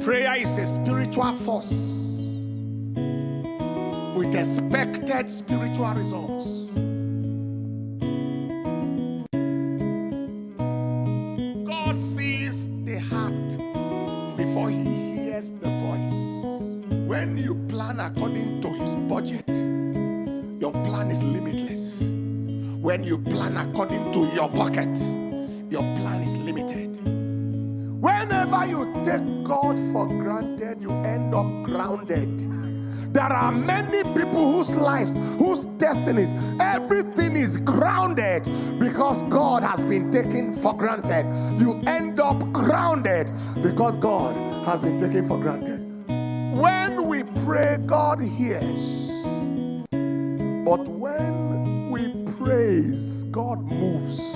Prayer is a spiritual force with expected spiritual results. God sees the heart before he hears the voice. When you plan according to his budget, your plan is limitless. When you plan according to your pocket, your plan is limited. Whenever you take God for granted, you end up grounded. There are many people whose lives, whose destinies, everything is grounded because God has been taken for granted. You end up grounded because God has been taken for granted. When we pray, God hears. But when we praise, God moves.